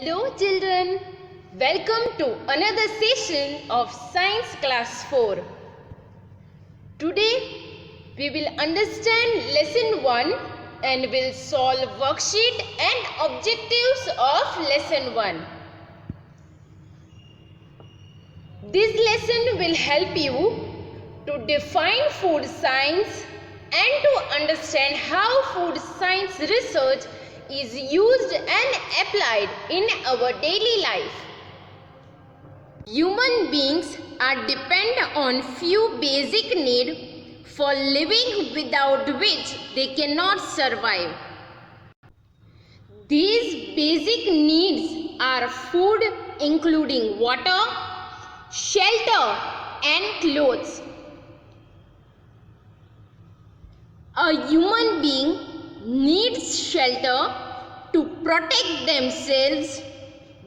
Hello children, welcome to another session of Science Class 4. Today we will understand lesson 1 and will solve worksheet and objectives of lesson 1. This lesson will help you to define food science and to understand how food science research is used and applied in our daily life. Human beings are dependent on few basic needs for living, without which they cannot survive. These basic needs are food, including water, shelter and clothes. A human being needs shelter to protect themselves.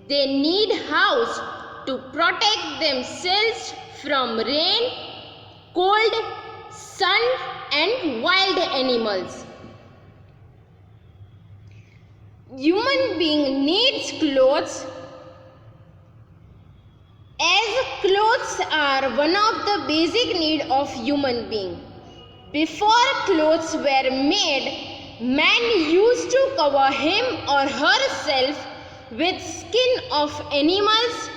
They need house to protect themselves from rain, cold, sun and wild animals. Human being needs clothes, as clothes are one of the basic needs of human being. Before clothes were made, man used to cover him or herself with skin of animals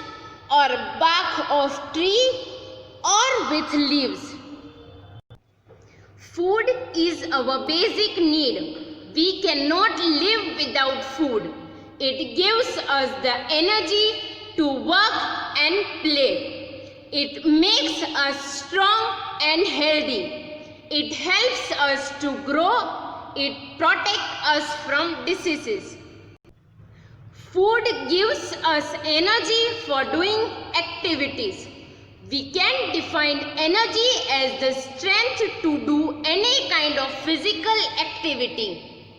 or bark of tree or with leaves. Food is our basic need. We cannot live without food. It gives us the energy to work and play. It makes us strong and healthy. It helps us to grow. It protects us from diseases. Food gives us energy for doing activities. We can define energy as the strength to do any kind of physical activity.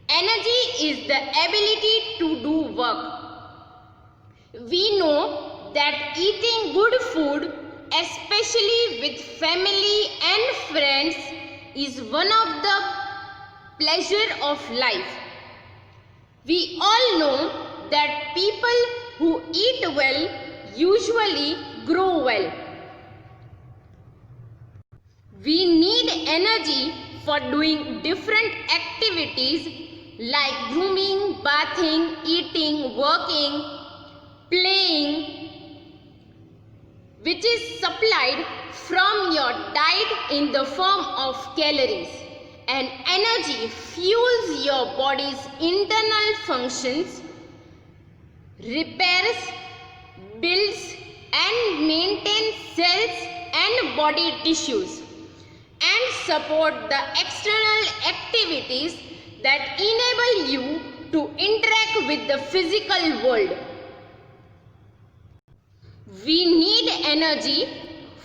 Energy is the ability to do work. We know that eating good food, especially with family and friends, is one of the pleasure of life. We all know that people who eat well usually grow well. We need energy for doing different activities like grooming, bathing, eating, working, playing, which is supplied from your diet in the form of calories. And energy fuels your body's internal functions, repairs, builds and maintains cells and body tissues, and support the external activities that enable you to interact with the physical world. We need energy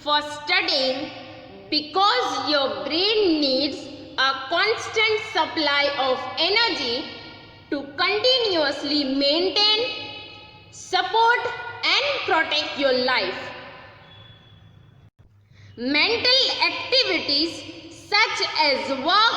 for studying because your brain needs a constant supply of energy to continuously maintain, support and protect your life. Mental activities such as work,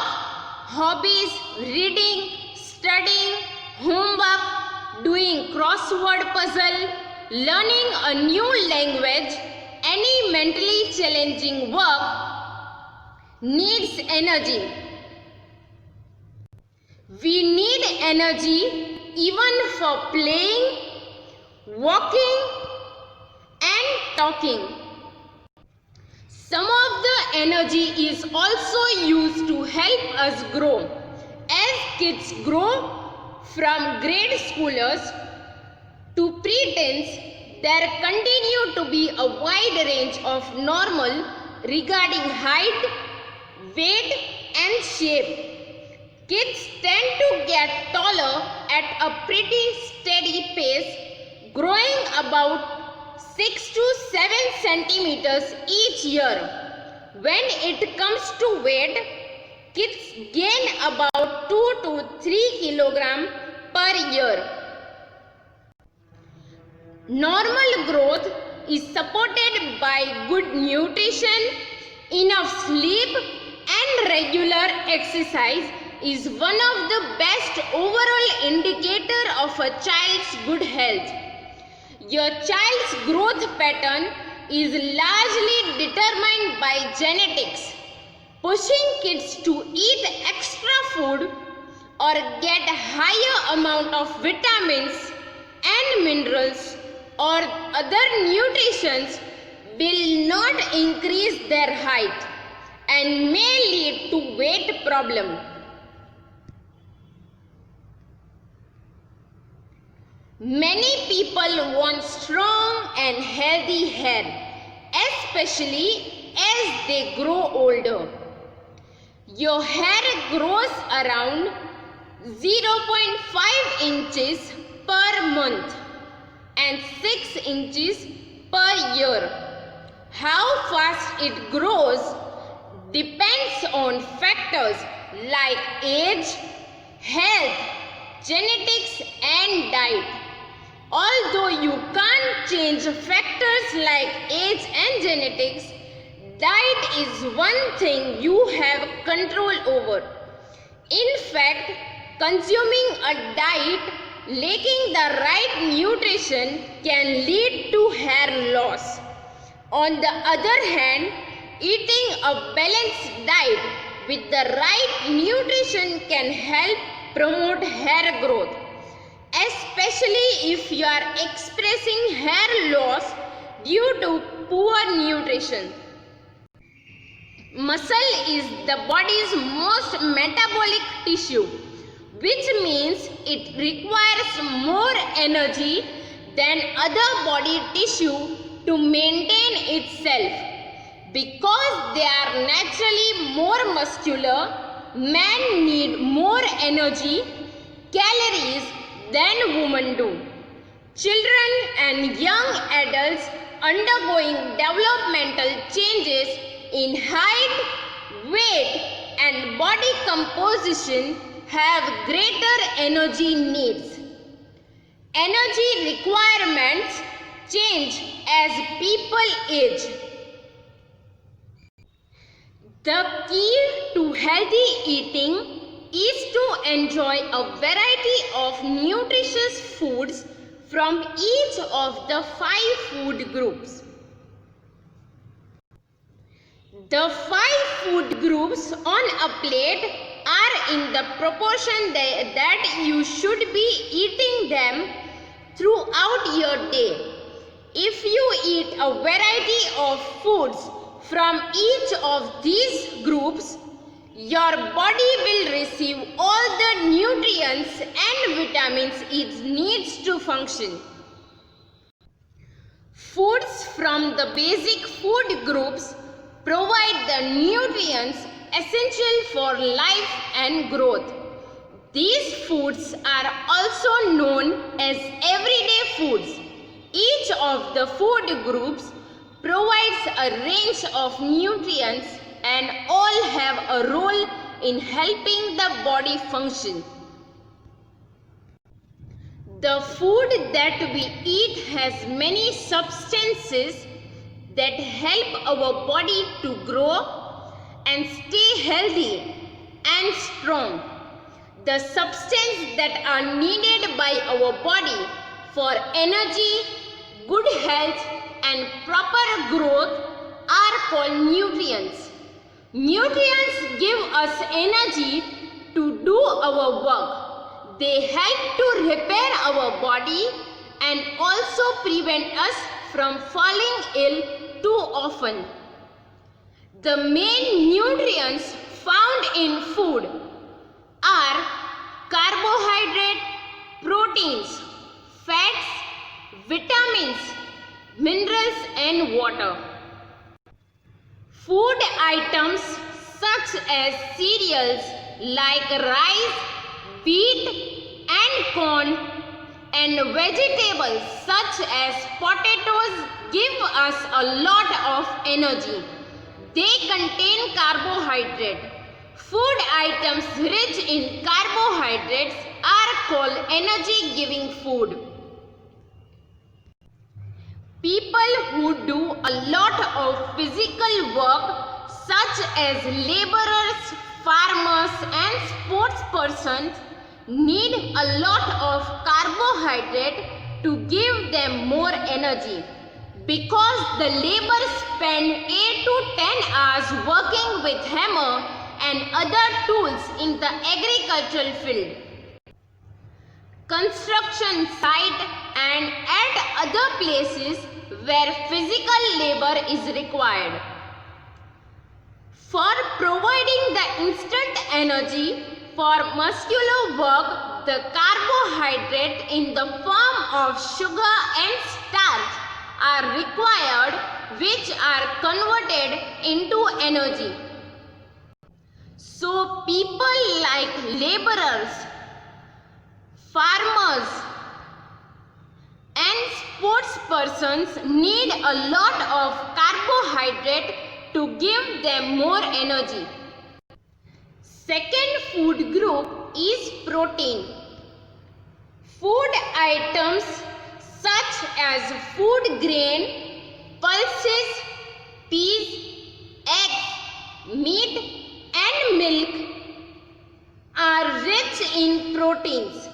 hobbies, reading, studying, homework, doing crossword puzzle, learning a new language, any mentally challenging work needs energy. We need energy even for playing, walking and talking. Some of the energy is also used to help us grow. As kids grow from grade schoolers to preteens, there continue to be a wide range of normal regarding height, weight and shape. Kids tend to get taller at a pretty steady pace, growing about 6 to 7 centimeters each year. When it comes to weight, kids gain about 2 to 3 kilograms per year. Normal growth is supported by good nutrition, enough sleep and regular exercise is one of the best overall indicator of a child's good health. Your child's growth pattern is largely determined by genetics. Pushing kids to eat extra food or get higher amount of vitamins and minerals or other nutrients will not increase their height and may lead to weight problem. Many people want strong and healthy hair, especially as they grow older. Your hair grows around 0.5 inches per month and 6 inches per year. How fast it grows depends on factors like age, health, genetics and diet. Although you can't change factors like age and genetics, diet is one thing you have control over. In fact, consuming a diet lacking the right nutrition can lead to hair loss. On the other hand, eating a balanced diet with the right nutrition can help promote hair growth, especially if you are expressing hair loss due to poor nutrition. Muscle is the body's most metabolic tissue, which means it requires more energy than other body tissue to maintain itself. Because they are naturally more muscular, men need more energy, calories than women do. Children and young adults undergoing developmental changes in height, weight and body composition have greater energy needs. Energy requirements change as people age. The key to healthy eating is to enjoy a variety of nutritious foods from each of the 5 food groups. The 5 food groups on a plate are in the proportion that you should be eating them throughout your day. If you eat a variety of foods from each of these groups, your body will receive all the nutrients and vitamins it needs to function. Foods from the basic food groups provide the nutrients essential for life and growth. These foods are also known as everyday foods. Each of the food groups provides a range of nutrients and all have a role in helping the body function. The food that we eat has many substances that help our body to grow and stay healthy and strong. The substances that are needed by our body for energy, good health and proper growth are called nutrients. Nutrients give us energy to do our work. They help to repair our body and also prevent us from falling ill too often. The main nutrients found in food are carbohydrate, proteins, fats, vitamins, minerals and water. Food items such as cereals like rice, wheat and corn and vegetables such as potatoes give us a lot of energy. They contain carbohydrate. Food items rich in carbohydrates are called energy-giving food. People who do a lot of physical work such as laborers, farmers and sports persons need a lot of carbohydrate to give them more energy because the labor spend 8 to 10 hours working with hammer and other tools in the agricultural field, construction site and at other places where physical labor is required. For providing the instant energy for muscular work, the carbohydrate in the form of sugar and starch are required, which are converted into energy. So people like laborers, farmers and sports persons need a lot of carbohydrate to give them more energy. Second food group is protein. Food items such as food grain, pulses, peas, eggs, meat and milk are rich in proteins.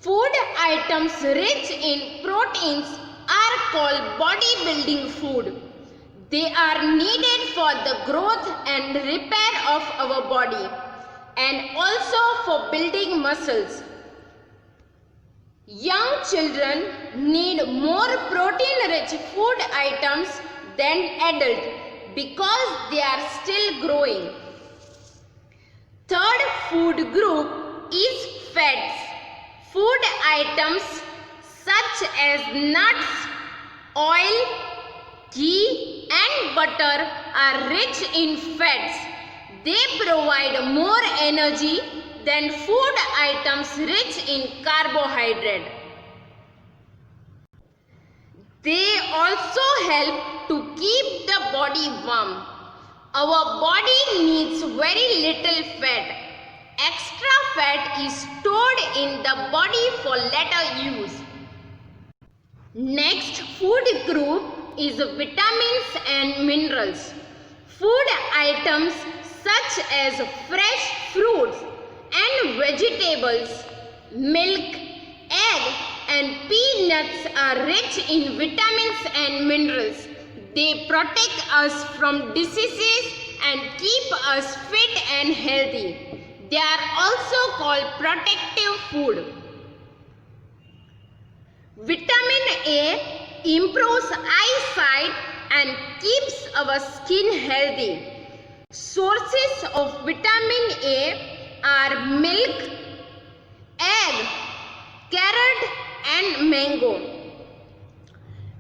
Food items rich in proteins are called bodybuilding food. They are needed for the growth and repair of our body and also for building muscles. Young children need more protein-rich food items than adults because they are still growing. Third food group is fats. Food items such as nuts, oil, ghee and butter are rich in fats. They provide more energy than food items rich in carbohydrate. They also help to keep the body warm. Our body needs very little fat. Extra fat is stored in the body for later use. Next food group is vitamins and minerals. Food items such as fresh fruits and vegetables, milk, egg and peanuts are rich in vitamins and minerals. They protect us from diseases and keep us fit and healthy. They are also called protective food. Vitamin A improves eyesight and keeps our skin healthy. Sources of vitamin A are milk, egg, carrot and mango.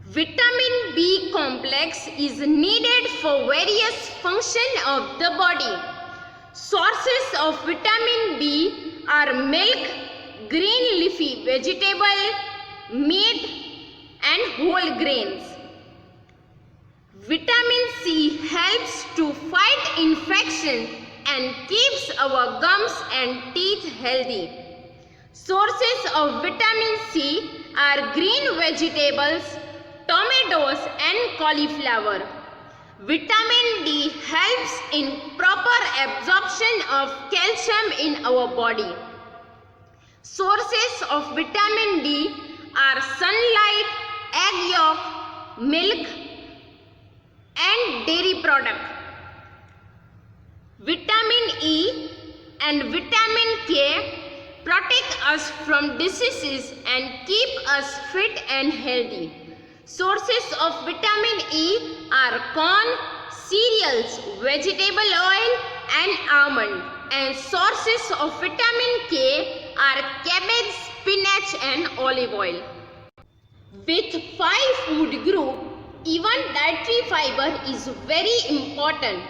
Vitamin B complex is needed for various functions of the body. Sources of vitamin B are milk, green leafy vegetable, meat and whole grains. Vitamin C helps to fight infection and keeps our gums and teeth healthy. Sources of vitamin C are green vegetables, tomatoes and cauliflower. Vitamin D helps in proper absorption of calcium in our body. Sources of vitamin D are sunlight, egg yolk, milk and dairy product. Vitamin E and vitamin K protect us from diseases and keep us fit and healthy. Sources of vitamin E are corn, cereals, vegetable oil and almond. And sources of vitamin K are cabbage, spinach and olive oil. With 5 food groups, even dietary fiber is very important.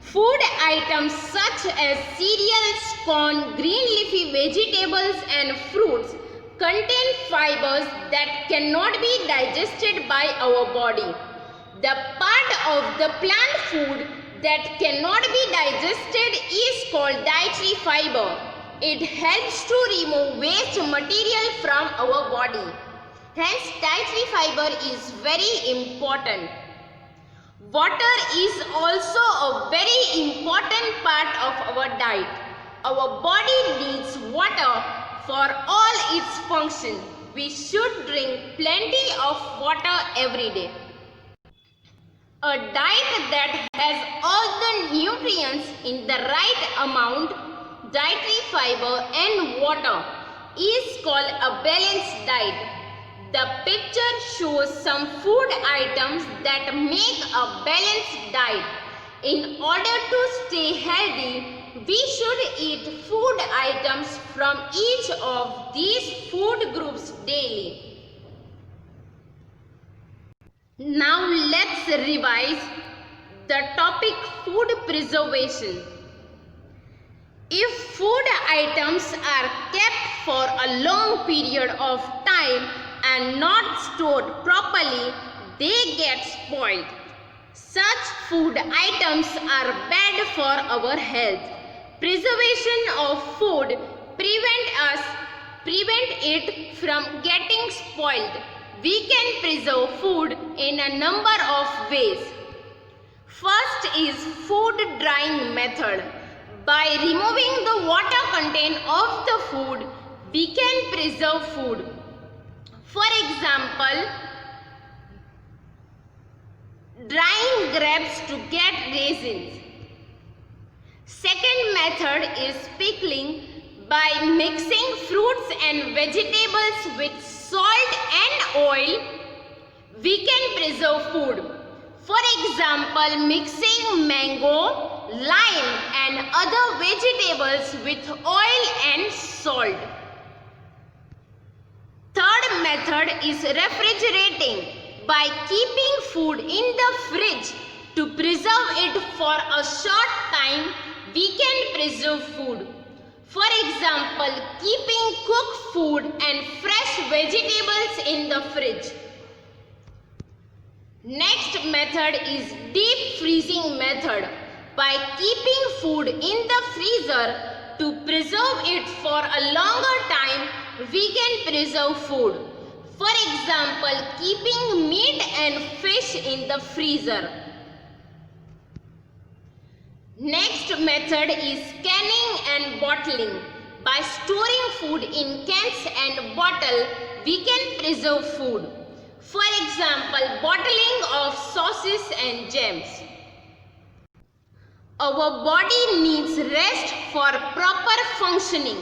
Food items such as cereals, corn, green leafy vegetables and fruits contain fibers that cannot be digested by our body. The part of the plant food that cannot be digested is called dietary fiber. It helps to remove waste material from our body. Hence, dietary fiber is very important. Water is also a very important part of our diet. Our body needs water for all its functions. We should drink plenty of water every day. A diet that has all the nutrients in the right amount, dietary fiber and water, is called a balanced diet. The picture shows some food items that make a balanced diet. In order to stay healthy, we should eat food items from each of these food groups daily. Now let's revise the topic food preservation. If food items are kept for a long period of time and not stored properly, they get spoiled. Such food items are bad for our health. Preservation of food prevent it from getting spoiled. We can preserve food in a number of ways. First is food drying method. By removing the water content of the food, we can preserve food. For example, drying grapes to get raisins. Second method is pickling. By mixing fruits and vegetables with salt and oil, we can preserve food. For example, mixing mango, lime and other vegetables with oil and salt. Third method is refrigerating. By keeping food in the fridge to preserve it for a short time, we can preserve food. For example, keeping cooked food and fresh vegetables in the fridge. Next method is deep freezing method. By keeping food in the freezer to preserve it for a longer time, we can preserve food. For example, keeping meat and fish in the freezer. Next method is canning and bottling. By storing food in cans and bottle, we can preserve food. For example, bottling of sauces and jams. Our body needs rest for proper functioning.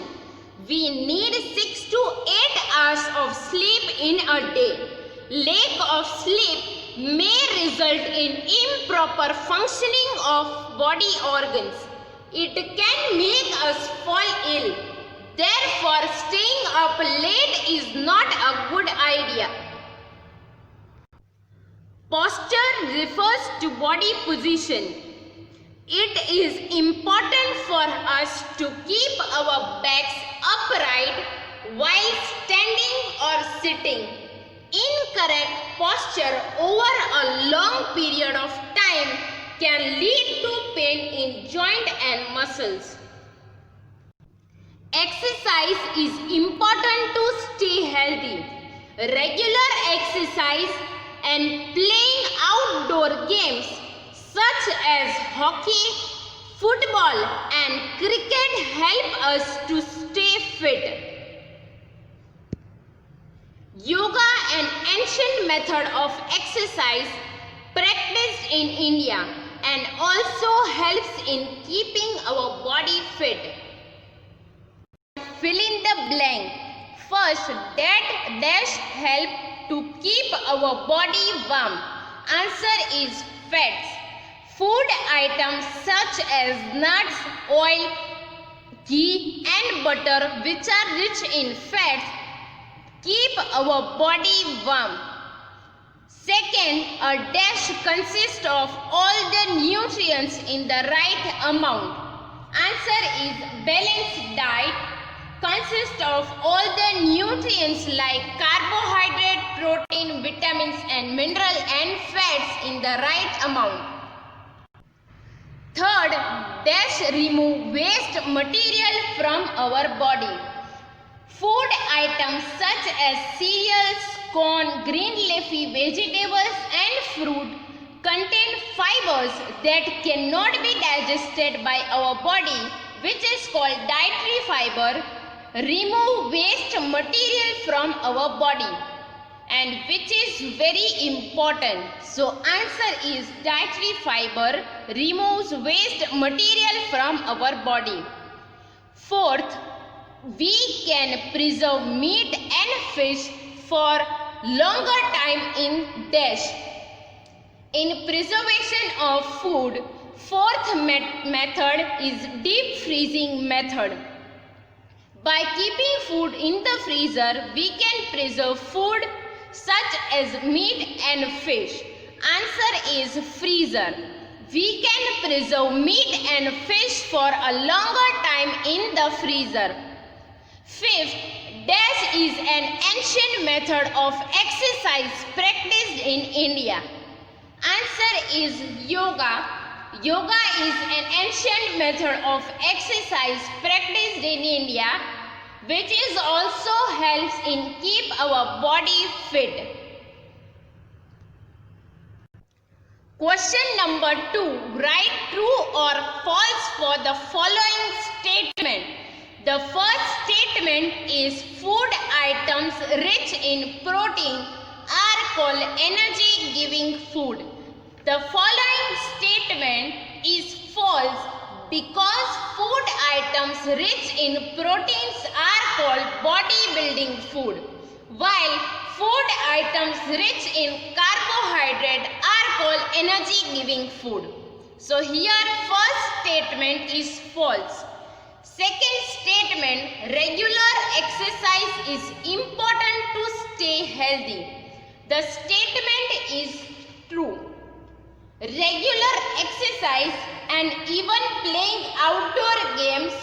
We need 6 to 8 hours of sleep in a day. Lack of sleep may result in improper functioning of body organs. It can make us fall ill. Therefore, staying up late is not a good idea. Posture refers to body position. It is important for us to keep our backs upright while standing or sitting. Incorrect posture over a long period of time can lead to pain in joint and muscles. Exercise is important to stay healthy. Regular exercise and playing outdoor games such as hockey, football and cricket help us to stay fit. Yoga, an ancient method of exercise practiced in India and also helps in keeping our body fit. Fill in the blank. First, that dash help to keep our body warm. Answer is fats. Food items such as nuts, oil, ghee and butter, which are rich in fats, keep our body warm. Second, a dash consists of all the nutrients in the right amount. Answer is balanced diet consists of all the nutrients like carbohydrate, protein, vitamins and mineral and fats in the right amount. Third, dash remove waste material from our body. Food items such as cereals, corn, green leafy vegetables and fruit contain fibers that cannot be digested by our body, which is called dietary fiber, remove waste material from our body, and which is very important. So answer is dietary fiber removes waste material from our body. Fourth, we can preserve meat and fish for longer time in dash. In preservation of food, fourth method is deep freezing method. By keeping food in the freezer, we can preserve food such as meat and fish. Answer is freezer. We can preserve meat and fish for a longer time in the freezer. Fifth, dash is an ancient method of exercise practiced in India. Answer is yoga. Yoga is an ancient method of exercise practiced in India, which is also helps in keep our body fit. Question number 2. Write true or false for the following statement. The first statement is food items rich in protein are called energy giving food. The following statement is false because food items rich in proteins are called bodybuilding food, while food items rich in carbohydrate are called energy giving food. So here first statement is false. Second statement, regular exercise is important to stay healthy. The statement is true. Regular exercise and even playing outdoor games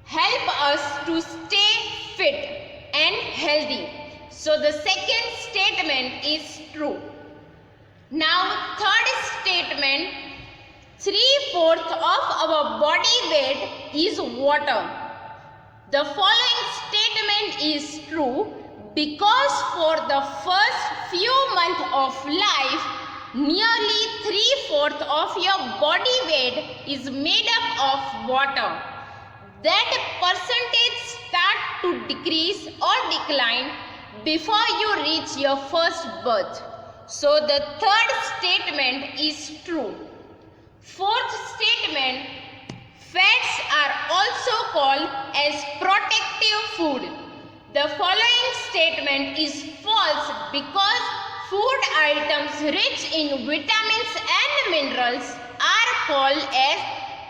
help us to stay fit and healthy. So the second statement is true. Now third statement, 3/4 of our body weight is water. The following statement is true because for the first few months of life, nearly 3/4 of your body weight is made up of water. That percentage starts to decrease or decline before you reach your first birth. So the third statement is true. Fourth statement, fats are also called as protective food. The following statement is false because food items rich in vitamins and minerals are called as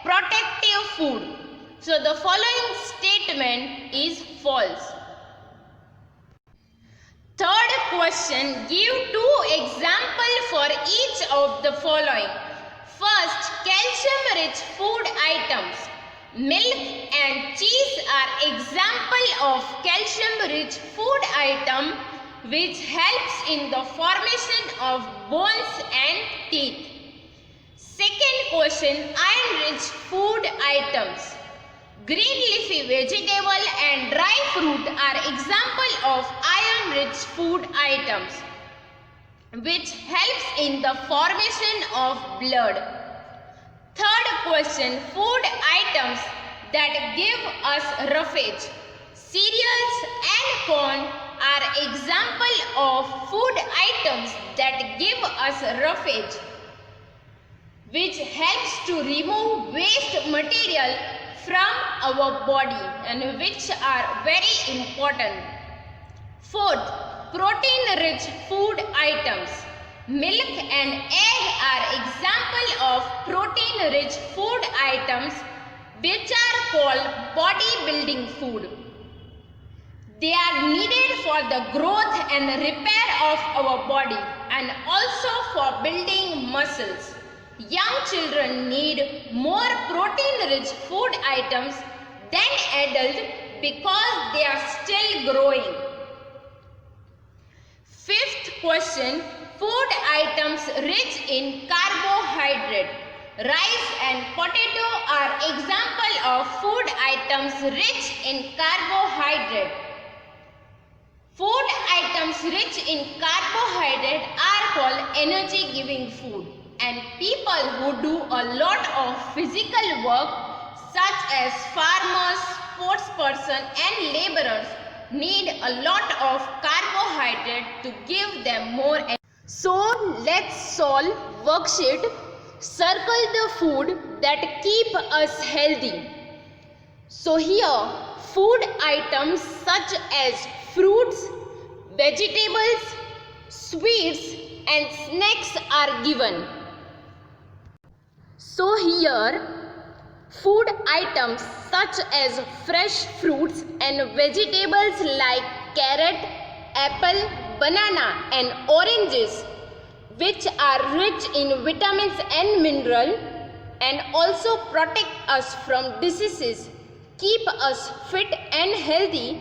protective food. So the following statement is false. Third question, give 2 examples for each of the following. First, calcium-rich food items. Milk and cheese are example of calcium-rich food item which helps in the formation of bones and teeth. Second question, iron-rich food items. Green leafy vegetable and dry fruit are example of iron-rich food items which helps in the formation of blood. Third question, food items that give us roughage. Cereals and corn are example of food items that give us roughage, which helps to remove waste material from our body and which are very important. Fourth, protein-rich food items. Milk and egg are example of protein-rich food items which are called bodybuilding food. They are needed for the growth and repair of our body and also for building muscles. Young children need more protein-rich food items than adults because they are still growing. Fifth question, food items rich in carbohydrate. Rice and potato are example of food items rich in carbohydrate. Food items rich in carbohydrate are called energy giving food, and people who do a lot of physical work such as farmers, sports person and laborers need a lot of carbohydrate to give them more energy. So let's solve worksheet. Circle the food that keep us healthy. So here food items such as fruits, vegetables, sweets and snacks are given. So here food items such as fresh fruits and vegetables like carrot, apple, banana and oranges, which are rich in vitamins and mineral and also protect us from diseases, keep us fit and healthy.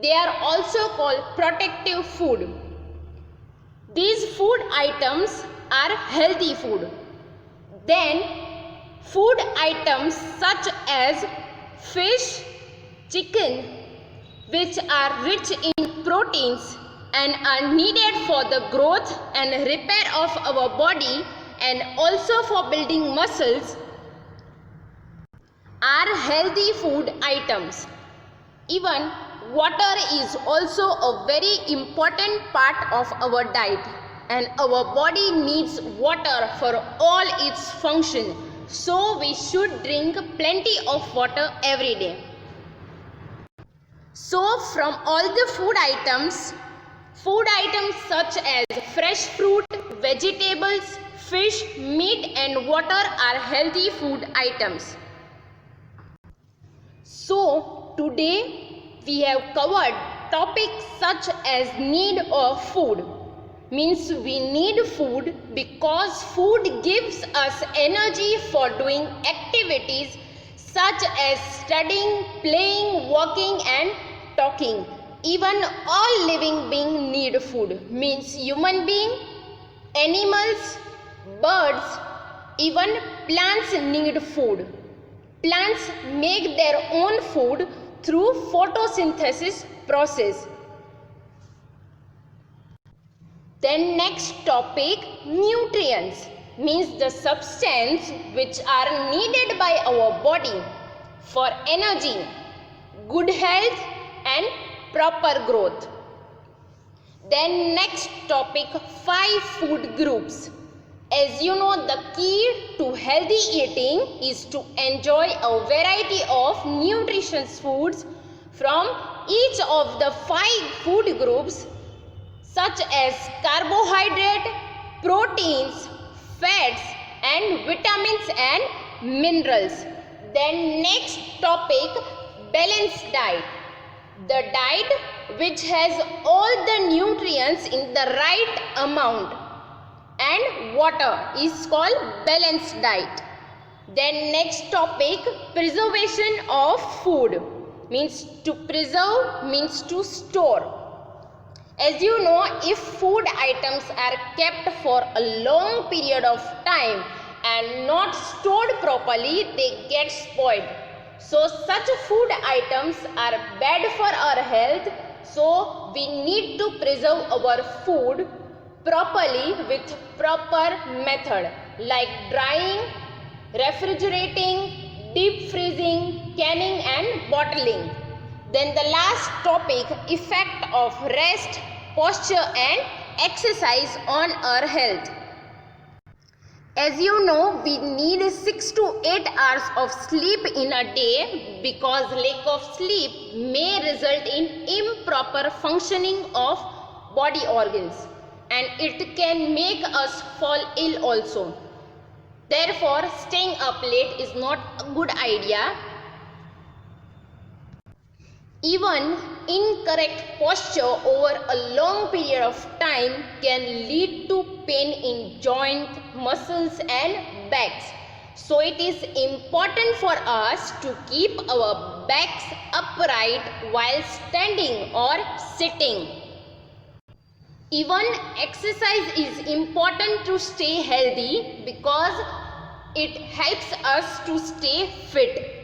They are also called protective food. These food items are healthy food. Then food items such as fish, chicken, which are rich in proteins and are needed for the growth and repair of our body and also for building muscles, are healthy food items. Even water is also a very important part of our diet, and our body needs water for all its function. So we should drink plenty of water every day. So from all the food items such as fresh fruit, vegetables, fish, meat and water are healthy food items. So today we have covered topics such as need of food. Means we need food because food gives us energy for doing activities such as studying, playing, walking and talking. Even all living beings need food. Means human being, animals, birds, even plants need food. Plants make their own food through photosynthesis process. Then next topic, nutrients, means the substance which are needed by our body for energy, good health and proper growth. Then next topic, 5 food groups. As you know, the key to healthy eating is to enjoy a variety of nutritious foods from each of the 5 food groups such as carbohydrate, proteins, fats and vitamins and minerals. Then next topic, balanced diet. The diet which has all the nutrients in the right amount and water is called balanced diet. Then next topic, preservation of food. Means to preserve means to store. As you know, if food items are kept for a long period of time and not stored properly, they get spoiled. So such food items are bad for our health. So we need to preserve our food properly with proper method like drying, refrigerating, deep freezing, canning and bottling. Then the last topic, effect of rest, posture and exercise on our health. As you know, we need 6 to 8 hours of sleep in a day because lack of sleep may result in improper functioning of body organs and it can make us fall ill also. Therefore, staying up late is not a good idea. Even incorrect posture over a long period of time can lead to pain in joints, muscles and backs. So it is important for us to keep our backs upright while standing or sitting. Even exercise is important to stay healthy because it helps us to stay fit.